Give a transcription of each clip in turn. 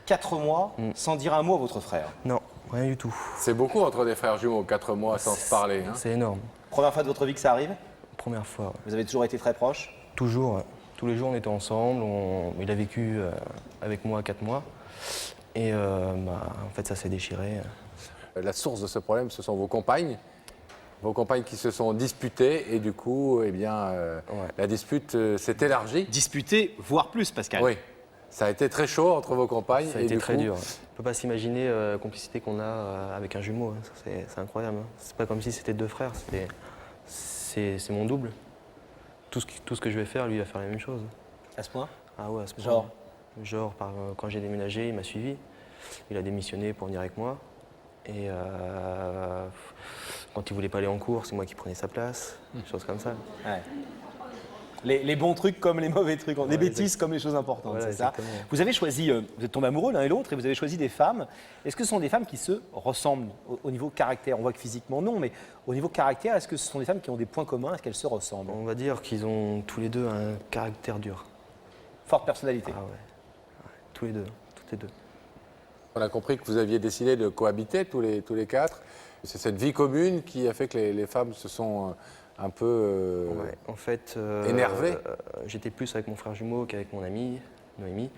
4 mois sans dire un mot à votre frère. Non, rien du tout. C'est beaucoup entre des frères jumeaux, 4 mois sans se parler. Hein. C'est énorme. Première fois de votre vie que ça arrive? Première fois, ouais. Vous avez toujours été très proches? Toujours, ouais. Tous les jours on était ensemble. Il a vécu avec moi 4 mois. Et en fait ça s'est déchiré. La source de ce problème, ce sont vos compagnes qui se sont disputées et du coup, eh bien, la dispute s'est élargie. Disputé, voire plus, Pascal. Oui, ça a été très chaud entre vos compagnes. Ça a et été du très coup, dur. On ne peut pas s'imaginer la complicité qu'on a avec un jumeau. Hein. C'est incroyable. Hein. C'est pas comme si c'était 2 frères. C'est mon double. Tout ce que je vais faire, lui, il va faire la même chose. À ce point? Ah ouais, à ce point. Genre? Genre, quand j'ai déménagé, il m'a suivi. Il a démissionné pour venir avec moi. Et quand il voulait pas aller en cours, c'est moi qui prenais sa place. Des choses comme ça. Ouais. Les bons trucs comme les mauvais trucs, les bêtises exact. comme les choses importantes, Voilà, c'est ça. exactement. Vous avez choisi, vous êtes tombés amoureux l'un et l'autre et vous avez choisi des femmes. Est-ce que ce sont des femmes qui se ressemblent au niveau caractère? On voit que physiquement non, mais au niveau caractère, est-ce que ce sont des femmes qui ont des points communs? Est-ce qu'elles se ressemblent? On va dire qu'ils ont tous les deux un caractère dur. Forte personnalité. Ah ouais. Ouais, tous les deux, toutes les deux. on a compris que vous aviez décidé de cohabiter tous les 4. C'est cette vie commune qui a fait que les femmes se sont un peu Ouais, en fait, énervées. J'étais plus avec mon frère jumeau qu'avec mon amie, Noémie.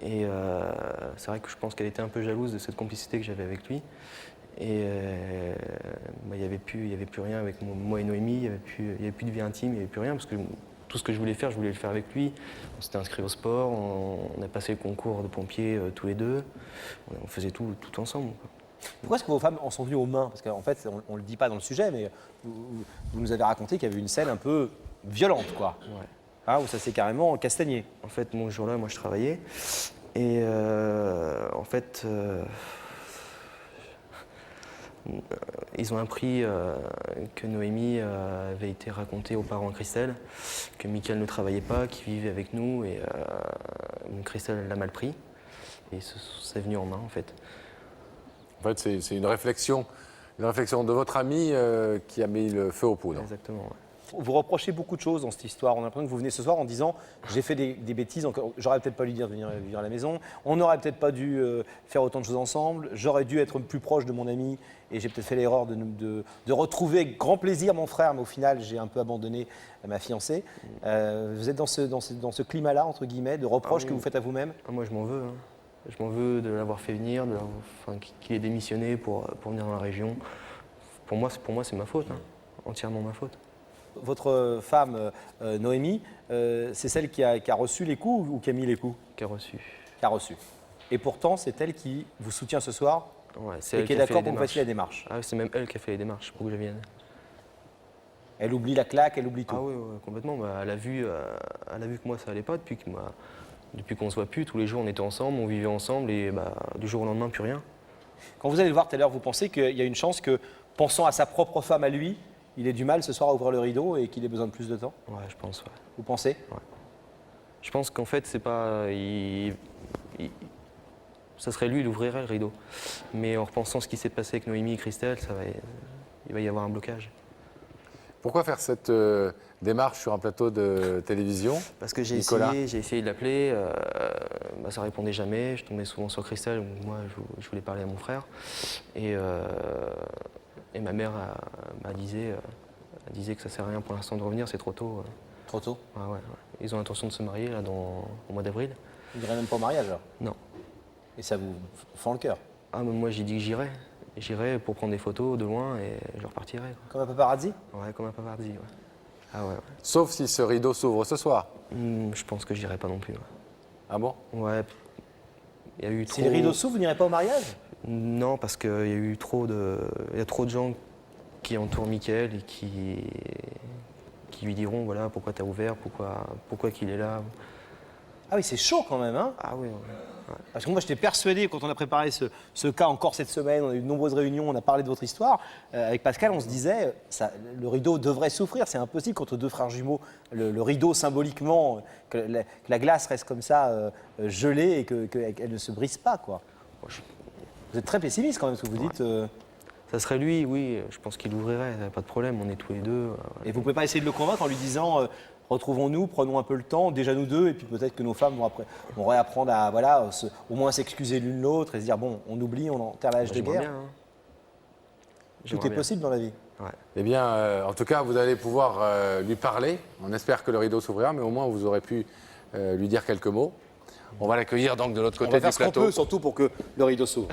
Et c'est vrai que je pense qu'elle était un peu jalouse de cette complicité que j'avais avec lui. Et il n'y avait plus rien avec moi et Noémie, il n'y avait plus de vie intime, il n'y avait plus rien, parce que tout ce que je voulais faire, je voulais le faire avec lui. On s'était inscrits au sport, on a passé le concours de pompiers tous les deux, on faisait tout ensemble, quoi. Pourquoi est-ce que vos femmes en sont venues aux mains? Parce qu'en fait, on ne le dit pas dans le sujet, mais vous nous avez raconté qu'il y avait une scène un peu violente, quoi. Ouais. Hein, où ça s'est carrément castagné. En fait, mon jour-là, moi, je travaillais. Et en fait, ils ont appris que Noémie avait été racontée aux parents de Christelle, que Mickaël ne travaillait pas, qu'il vivait avec nous. Et Christelle l'a mal pris. Et c'est venu en main, en fait. En fait, c'est une réflexion de votre ami qui a mis le feu aux poudres. Exactement, ouais. Vous reprochez beaucoup de choses dans cette histoire. On a l'impression que vous venez ce soir en disant j'ai fait des bêtises, j'aurais peut-être pas dû dire de venir vivre à la maison, on n'aurait peut-être pas dû faire autant de choses ensemble, j'aurais dû être plus proche de mon ami et j'ai peut-être fait l'erreur de retrouver avec grand plaisir mon frère, mais au final j'ai un peu abandonné ma fiancée. Vous êtes dans ce climat-là, entre guillemets, de reproches que vous faites à vous-même? Moi, je m'en veux. Hein. Je m'en veux de l'avoir fait venir, qu'il ait démissionné pour venir dans la région. Pour moi, c'est ma faute, hein. Entièrement ma faute. Votre femme, Noémie, c'est celle qui a reçu les coups ou qui a mis les coups? Qui a reçu. Qui a reçu. Et pourtant, c'est elle qui vous soutient ce soir Ouais, c'est et elle qui est a fait d'accord les pour que vous fassiez la démarche. Ah, c'est même elle qui a fait les démarches pour que je vienne. Elle oublie la claque, elle oublie tout. Ah oui, complètement. Bah, elle a vu que moi ça allait pas depuis qu'on se voit plus. Tous les jours on était ensemble, on vivait ensemble et du jour au lendemain plus rien. Quand vous allez le voir tout à l'heure, vous pensez qu'il y a une chance que, pensant à sa propre femme à lui, il ait du mal ce soir à ouvrir le rideau et qu'il ait besoin de plus de temps? Ouais, je pense. Ouais. Vous pensez? Je pense qu'en fait c'est pas, ça serait lui, il ouvrirait le rideau. Mais en repensant ce qui s'est passé avec Noémie et Christelle, il va y avoir un blocage. Pourquoi faire cette démarche sur un plateau de télévision? Parce que j'ai essayé de l'appeler, ça répondait jamais. Je tombais souvent sur Christelle, où moi je voulais parler à mon frère. Et ma mère disait que ça sert à rien pour l'instant de revenir, c'est trop tôt. Trop tôt? Ouais. Ils ont l'intention de se marier là, au mois d'avril. Il dirait même pas au mariage alors? Non. Et ça vous fend le cœur? Ah, mais moi j'ai dit que j'irais. J'irais pour prendre des photos de loin et je repartirais, quoi. Comme un paparazzi? Ouais, comme un paparazzi, ouais. Ah ouais. Sauf si ce rideau s'ouvre ce soir. Je pense que j'irai pas non plus. Ouais. Ah bon? Ouais. Il y a eu trop... Si les rideaux s'ouvrent, vous n'irez pas au mariage? Non, parce qu'il y a eu trop de gens qui entourent Mickaël et qui lui diront voilà pourquoi t'as ouvert, pourquoi qu'il est là. Ah oui, c'est chaud quand même, hein? Ah oui. Ouais. Parce que moi, j'étais persuadé, quand on a préparé ce cas encore cette semaine, on a eu de nombreuses réunions, on a parlé de votre histoire. Avec Pascal, on se disait, le rideau devrait souffrir. C'est impossible qu'entre deux frères jumeaux, le rideau symboliquement, que la glace reste comme ça gelée et qu'elle ne se brise pas, quoi. Vous êtes très pessimiste quand même, ce que vous dites. Ça serait lui, oui, je pense qu'il ouvrirait, pas de problème, on est tous les deux. Et vous ne pouvez pas essayer de le convaincre en lui disant retrouvons-nous, prenons un peu le temps, déjà nous deux, et puis peut-être que nos femmes vont réapprendre à, voilà, au moins s'excuser l'une l'autre et se dire, bon, on oublie, on enterre la hache de J'aimerais guerre. bien, hein. Tout J'aimerais est bien. possible dans la vie. Ouais. Eh bien, en tout cas, vous allez pouvoir lui parler. On espère que le rideau s'ouvrira, mais au moins vous aurez pu lui dire quelques mots. On va l'accueillir donc de l'autre On côté va du faire ce qu'on plateau. peut, surtout pour que le rideau s'ouvre.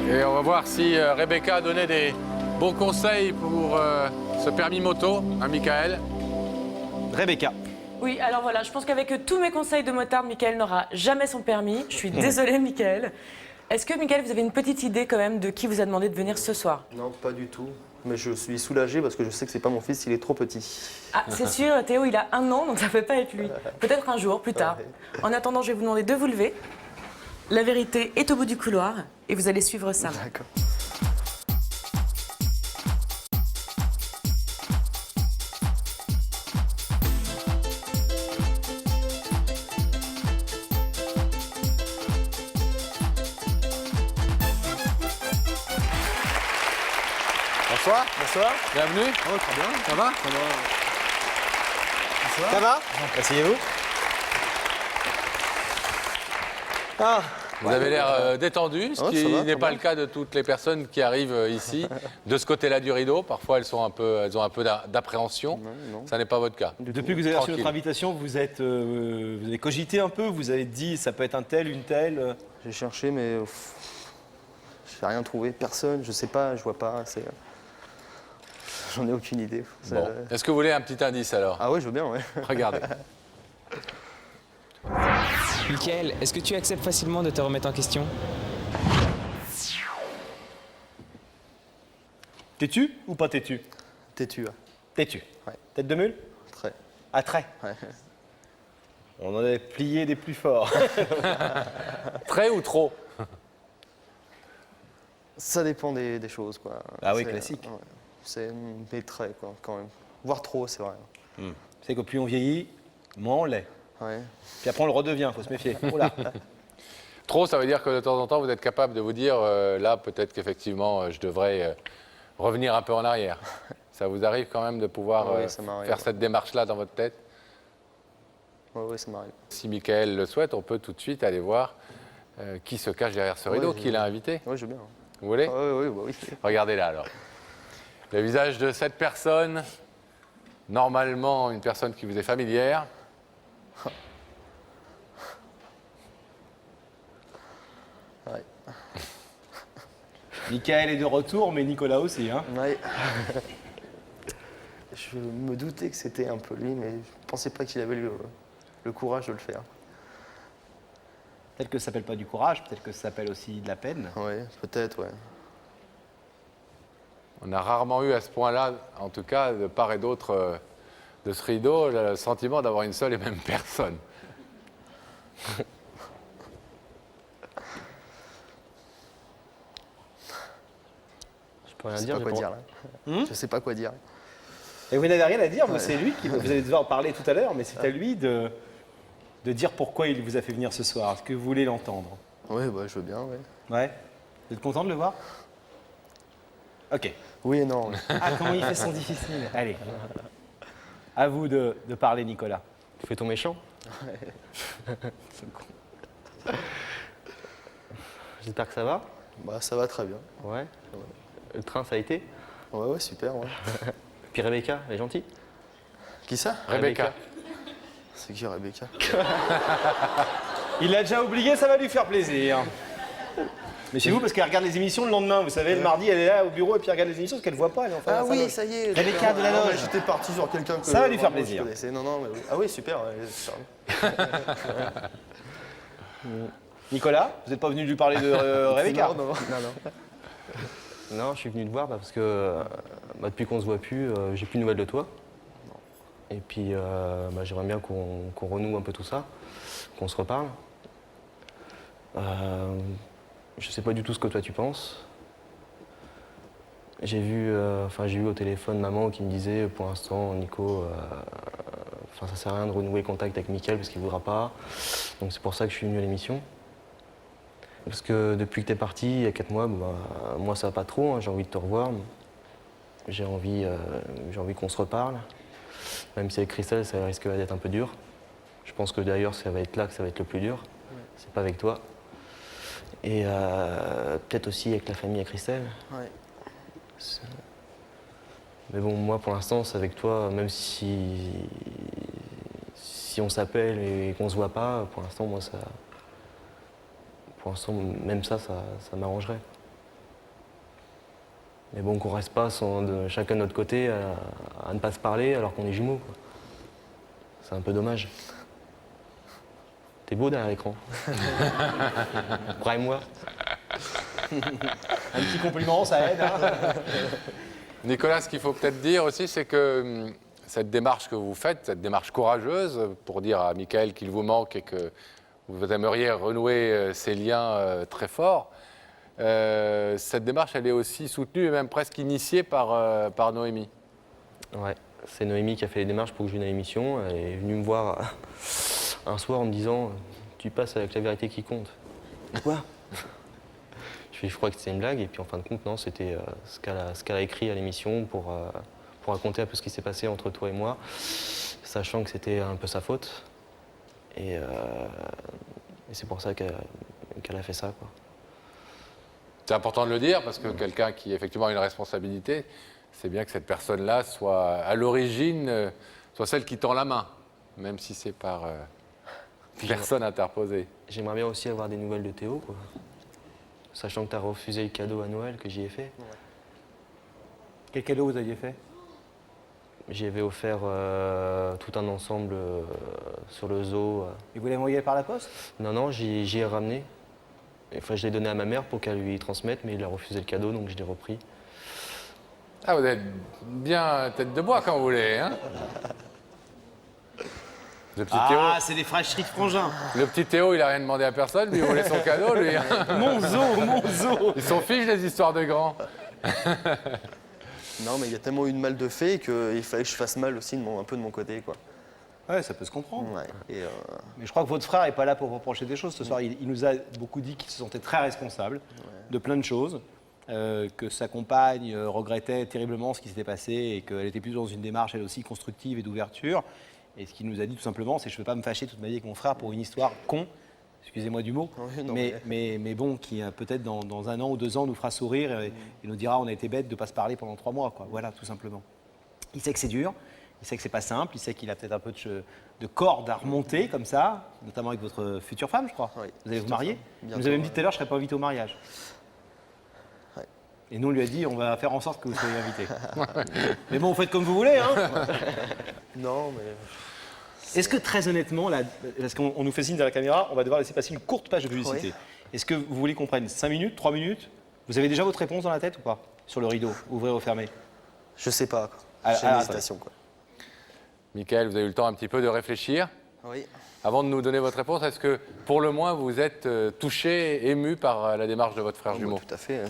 Et on va voir si Rebecca a donné des bons conseils pour ce permis moto à Michael. Rebecca. Oui, alors voilà, je pense qu'avec tous mes conseils de motard, Michael n'aura jamais son permis. Je suis désolée, Michael. Est-ce que, Michael, vous avez une petite idée quand même de qui vous a demandé de venir ce soir? Non, pas du tout. Mais je suis soulagé parce que je sais que c'est pas mon fils, il est trop petit. Ah, c'est sûr, Théo, il a 1 an, donc ça peut pas être lui. Peut-être un jour, plus tard. En attendant, je vais vous demander de vous lever. La vérité est au bout du couloir et vous allez suivre ça. D'accord. Bonsoir. Bonsoir. Bienvenue. Oh, très bien. Ça va Ça va Asseyez-vous. Ah, Vous avez l'air détendu, ce Ouais, qui ça va, n'est très pas bien. le cas de toutes les personnes qui arrivent ici, de ce côté-là du rideau. Parfois, elles ont un peu d'appréhension. Non. Ça n'est pas votre cas. depuis que vous avez reçu Tranquille. notre invitation, vous avez cogité un peu, vous avez dit ça peut être un tel, une telle. J'ai cherché, mais j'ai rien trouvé. Personne, je sais pas, je vois pas. J'en ai aucune idée. Bon. Est-ce que vous voulez un petit indice alors? Ah ouais, je veux bien, ouais. Regardez. Michael, est-ce que tu acceptes facilement de te remettre en question? Têtu ou pas têtu? Têtu, Têtu. Ouais. Tête de mule? très. À trait. Ouais. On en a plié des plus forts. Très ou trop? Ça dépend des choses, quoi. Ah oui, C'est, classique. ouais. C'est des traits, quoi, quand même. Voire trop, c'est vrai. C'est que plus on vieillit, moins on l'est. Ouais. Puis après on le redevient, faut se méfier. Oula. Trop, ça veut dire que de temps en temps, vous êtes capable de vous dire, là, peut-être qu'effectivement, je devrais revenir un peu en arrière. Ça vous arrive quand même de pouvoir Oui, ça m'arrive. faire cette démarche-là dans votre tête? Ouais, ça m'arrive. Si Michael le souhaite, on peut tout de suite aller voir qui se cache derrière ce rideau, Ouais, qui l'a invité. Ouais, je veux bien. Vous voulez? Ouais, bah oui. Regardez là alors. Le visage de cette personne, normalement une personne qui vous est familière. Ouais. Michael est de retour, mais Nicolas aussi. Hein. Ouais. Je me doutais que c'était un peu lui, mais je ne pensais pas qu'il avait le courage de le faire. Peut-être que ça s'appelle pas du courage, peut-être que ça s'appelle aussi de la peine. Ouais, peut-être, ouais. On a rarement eu à ce point-là, en tout cas de part et d'autre de ce rideau, le sentiment d'avoir une seule et même personne. Je Je rien sais dire, pas j'ai quoi pas- dire là. Je sais pas quoi dire. Et vous n'avez rien à dire, c'est lui qui. Vous allez devoir en parler tout à l'heure, mais c'est à lui de dire pourquoi il vous a fait venir ce soir. Est-ce que vous voulez l'entendre? Ouais, bah je veux bien, ouais. Ouais. Vous êtes content de le voir? Ok. Oui et non. Ah, comment il fait son difficile. Allez. À vous de parler, Nicolas. Tu fais ton méchant. J'espère que ça va. Bah ça va très bien. Ouais. Le train, ça a été. Ouais, super, ouais. Puis Rebecca, elle est gentille. Qui ça? Rebecca. C'est qui Rebecca? Il l'a déjà oublié, ça va lui faire plaisir. Mais chez vous, parce qu'elle regarde les émissions le lendemain, vous savez, le mardi, elle est là au bureau et puis elle regarde les émissions parce qu'elle ne voit pas. Elle est en face de Ah sa oui, loge. ça y est. Rebecca d'accord. de la Ah, loge. mais j'étais parti sur quelqu'un que Ça va lui faire vraiment, je plaisir. connaissais. Non, mais oui. Ah oui, super. Ouais, super. Nicolas, vous n'êtes pas venu lui parler de Rebecca? Non, non, non. Non, je suis venu te voir parce que depuis qu'on se voit plus, j'ai plus de nouvelles de toi. Et puis j'aimerais bien qu'on renoue un peu tout ça, qu'on se reparle. Je sais pas du tout ce que toi tu penses. J'ai eu au téléphone maman qui me disait pour l'instant Nico, ça sert à rien de renouer le contact avec Mickaël parce qu'il voudra pas. Donc c'est pour ça que je suis venu à l'émission. Parce que depuis que t'es parti, il y a 4 mois, moi ça va pas trop, hein, j'ai envie de te revoir. J'ai envie qu'on se reparle. Même si avec Christelle, ça risque d'être un peu dur. Je pense que d'ailleurs, ça va être là que ça va être le plus dur. C'est pas avec toi. Et peut-être aussi avec la famille à Christelle. Ouais. Mais bon, moi, pour l'instant, c'est avec toi, même si on s'appelle et qu'on se voit pas, pour l'instant, moi, ça... Pour l'instant, même ça m'arrangerait. Mais bon, qu'on reste pas chacun de notre côté à ne pas se parler alors qu'on est jumeaux, quoi. C'est un peu dommage. T'es beau derrière l'écran. Prends-moi. Un petit compliment, ça aide. Hein. Nicolas, ce qu'il faut peut-être dire aussi, c'est que cette démarche que vous faites, cette démarche courageuse, pour dire à Michael qu'il vous manque et que vous aimeriez renouer ces liens très forts, cette démarche, elle est aussi soutenue et même presque initiée par Noémie. Ouais, c'est Noémie qui a fait les démarches pour que je vienne à l'émission. Elle est venue me voir un soir en me disant « Tu passes avec la vérité qui compte ». Quoi? Je crois que c'était une blague, et puis en fin de compte, non, c'était ce qu'elle a écrit à l'émission pour raconter un peu ce qui s'est passé entre toi et moi, sachant que c'était un peu sa faute. Et c'est pour ça qu'elle a fait ça, quoi. C'est important de le dire, parce que quelqu'un qui effectivement a une responsabilité, c'est bien que cette personne-là soit à l'origine, soit celle qui tend la main, même si c'est par personne interposée. J'aimerais bien aussi avoir des nouvelles de Théo, quoi. Sachant que tu as refusé le cadeau à Noël que j'y ai fait. Ouais. Quel cadeau vous aviez fait? J'y avais offert tout un ensemble sur le zoo. Et vous l'avez envoyé par la poste? Non, j'y ai ramené. Enfin, je l'ai donné à ma mère pour qu'elle lui transmette, mais il a refusé le cadeau, donc je l'ai repris. Ah, vous êtes bien tête de bois quand vous voulez, hein? Le petit Théo, C'est des fraîcheries de frangins. le petit Théo, il a rien demandé à personne, lui, il voulait son cadeau, lui. Mon zoo. Ils sont fiches, les histoires de grands. Non, mais il y a tellement eu de mal de fait qu'il fallait que je fasse mal aussi un peu de mon côté, quoi. Ouais, ça peut se comprendre. Ouais. Et Mais je crois que votre frère n'est pas là pour vous reprocher des choses ce soir. Il nous a beaucoup dit qu'il se sentait très responsable de plein de choses, que sa compagne regrettait terriblement ce qui s'était passé et qu'elle était plus dans une démarche, elle aussi, constructive et d'ouverture. Et ce qu'il nous a dit tout simplement, c'est que je ne veux pas me fâcher toute ma vie avec mon frère pour une histoire con, excusez-moi du mot, Oui, non, mais bon, qui peut-être dans 1 an ou 2 ans nous fera sourire et nous dira on a été bête de ne pas se parler pendant 3 mois. Quoi. Voilà, tout simplement. Il sait que c'est dur, il sait que c'est pas simple, il sait qu'il a peut-être un peu de corde à remonter comme ça, notamment avec votre future femme, je crois. Oui, vous allez vous marier. bientôt, Vous avez dit tout à l'heure, je ne serais pas invité au mariage. Ouais. Et nous, on lui a dit, on va faire en sorte que vous soyez invité. Mais bon, vous faites comme vous voulez. Hein. non, mais Est-ce que très honnêtement, là, parce qu'on nous fait signe de la caméra, on va devoir laisser passer une courte page de publicité. Oui. Est-ce que vous voulez qu'on prenne 5 minutes, 3 minutes? Vous avez déjà votre réponse dans la tête ou pas? Sur le rideau, ouvrir ou fermer? je sais pas. Quoi. Ah, J'ai une ah, hésitation, quoi. Michael, vous avez eu le temps un petit peu de réfléchir. Oui. Avant de nous donner votre réponse, est-ce que pour le moins vous êtes touché, ému par la démarche de votre frère jumeau? Tout à fait. Hein,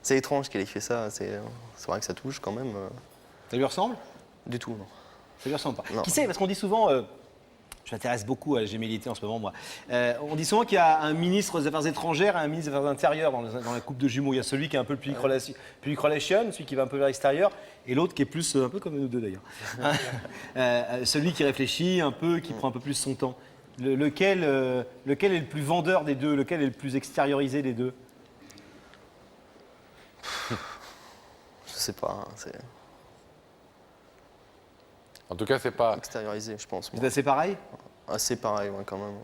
c'est étrange qu'il ait fait ça. C'est vrai que ça touche quand même. Ça lui ressemble? Du tout, non. Ça lui ressemble pas. Non. Qui sait, parce qu'on dit souvent, je m'intéresse beaucoup à la gémellité en ce moment, moi. On dit souvent qu'il y a un ministre des Affaires étrangères et un ministre des Affaires intérieures dans la couple de jumeaux. Il y a celui qui est un peu le public relation, celui qui va un peu vers l'extérieur, et l'autre qui est plus, un peu comme nous deux d'ailleurs, celui qui réfléchit un peu, qui prend un peu plus son temps. Lequel est le plus vendeur des deux? Lequel est le plus extériorisé des deux? Je sais pas. Hein, c'est En tout cas, c'est pas. extériorisé, je pense. Vous moi. êtes assez pareil? Assez pareil, ouais, quand même.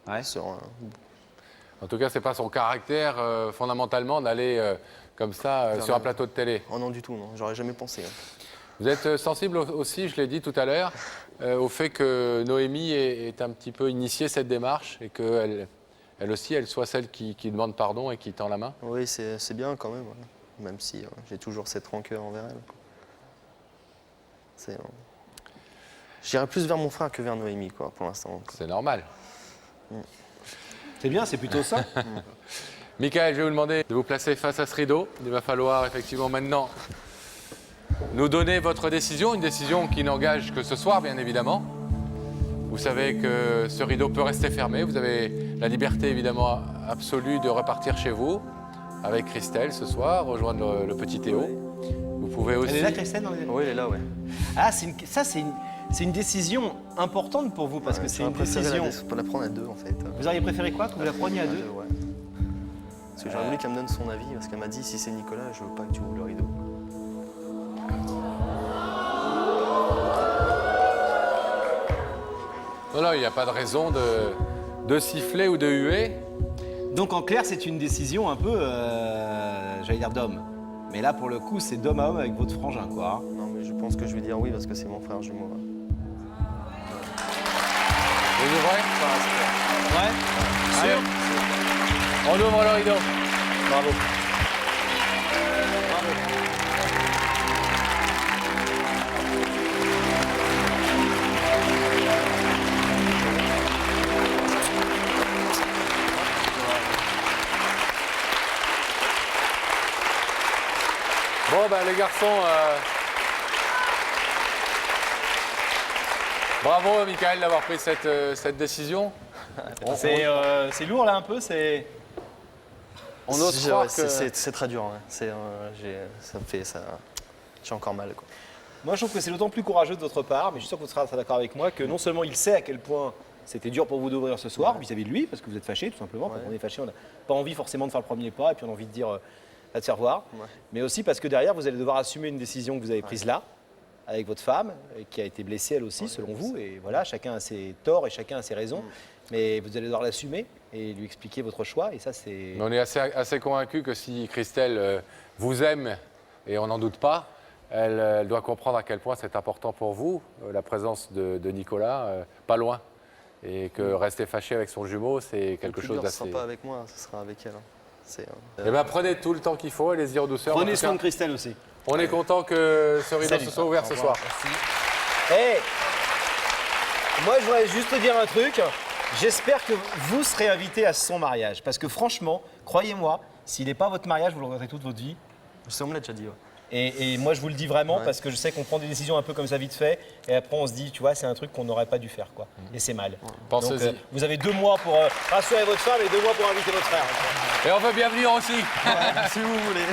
Ouais. En tout cas, c'est pas son caractère fondamentalement d'aller comme ça sur un plateau de télé. Oh non, du tout, non. J'aurais jamais pensé. Hein. Vous êtes sensible aussi, je l'ai dit tout à l'heure, au fait que Noémie est un petit peu initiée cette démarche et qu'elle aussi, elle soit celle qui demande pardon et qui tend la main. Oui, c'est bien quand même. Ouais. Même si j'ai toujours cette rancœur envers elle. C'est. J'irais plus vers mon frère que vers Noémie, quoi, pour l'instant. C'est normal. C'est bien, c'est plutôt ça. Michael, je vais vous demander de vous placer face à ce rideau. Il va falloir effectivement maintenant nous donner votre décision, une décision qui n'engage que ce soir, bien évidemment. Vous savez que ce rideau peut rester fermé. Vous avez la liberté, évidemment, absolue de repartir chez vous. avec Christelle ce soir, rejoindre le petit Théo. Vous pouvez aussi... Elle est là, Christelle, dans les... Oui, elle est là, ouais. Ah, c'est une décision importante pour vous, parce que c'est une décision... Pour la prendre à deux, en fait. Vous auriez préféré quoi, que vous la preniez à deux? Ouais. Parce que j'aurais voulu qu'elle me donne son avis, parce qu'elle m'a dit, si c'est Nicolas, je veux pas que tu ouvres le rideau. Non, il n'y a pas de raison de siffler ou de huer. Donc en clair, c'est une décision un peu, j'allais dire d'homme. Mais là, pour le coup, c'est d'homme à homme avec votre frangin, quoi. Hein. Non, mais je pense que je vais dire oui, parce que c'est mon frère jumeau. Ouais. Vous ouvrez? Ouais. Allez, on ouvre le rideau. Bravo. Bon, ben les garçons, bravo Michael d'avoir pris cette décision. C'est lourd là un peu, c'est... On ose croire que... C'est très dur, ouais. J'ai encore mal, quoi. Moi, je trouve que c'est d'autant plus courageux de votre part, mais je suis sûr que vous serez d'accord avec moi, que non seulement il sait à quel point c'était dur pour vous d'ouvrir ce soir vis-à-vis de lui, parce que vous êtes fâché tout simplement. Quand on est fâché, on n'a pas envie forcément de faire le premier pas, et puis on a envie de dire à te faire voir. Ouais. Mais aussi parce que derrière, vous allez devoir assumer une décision que vous avez prise là, avec votre femme, et qui a été blessée elle aussi, selon vous. Et voilà, chacun a ses torts et chacun a ses raisons. Mais vous allez devoir l'assumer et lui expliquer votre choix. Et ça, c'est... Mais on est assez convaincus que si Christelle vous aime, et on n'en doute pas, elle doit comprendre à quel point c'est important pour vous, la présence de Nicolas, pas loin. Et que rester fâché avec son jumeau, c'est quelque chose Ce d'assez... sera pas avec moi, ce sera avec elle. Eh ben, prenez tout le temps qu'il faut, allez-y en douceur. Prenez En tout soin cas, de Christelle aussi. on est content que ce rideau Salut. se soit ouvert ce soir. Hey, moi, je voudrais juste te dire un truc. J'espère que vous serez invité à son mariage. Parce que franchement, croyez-moi, s'il n'est pas votre mariage, vous le regretterez toute votre vie. On me l'a déjà dit, ouais. Et moi, je vous le dis vraiment Ouais. parce que je sais qu'on prend des décisions un peu comme ça vite fait. Et après, on se dit, tu vois, c'est un truc qu'on n'aurait pas dû faire, quoi. Et c'est mal. Pensez-y. Donc, vous avez 2 mois pour rassurer votre femme et 2 mois pour inviter votre frère. Et on veut bien venir aussi. Si vous voulez.